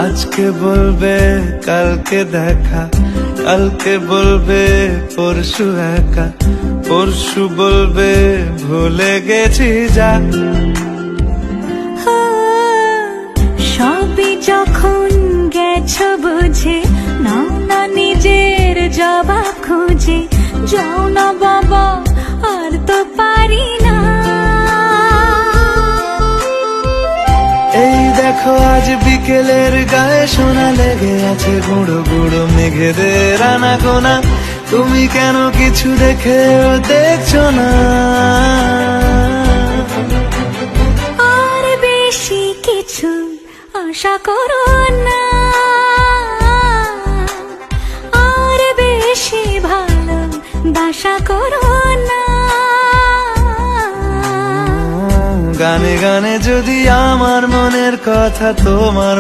আজকে বলবে কালকে দেখা, কালকে বলবে পরশু একা, পরশু বলবে ভুলে গেছি যা। সবই যখন গেছো বুঝে, নাও না নিজের জবাব খুঁজে। যাও না বাবা, আর তো পারি না। এই দেখো আজ বিকেলের গায়ে সোনা লেগে আছে, গুঁড়ো গুঁড়ো মেঘেদের আনাগোনা। তুমি কেন কিছু দেখেও দেখছো না? আর বেশি কিছু আশা করো না, আর বেশি ভালো বাসা করো না। গানে গানে যদি আমার মনের কথা তোমার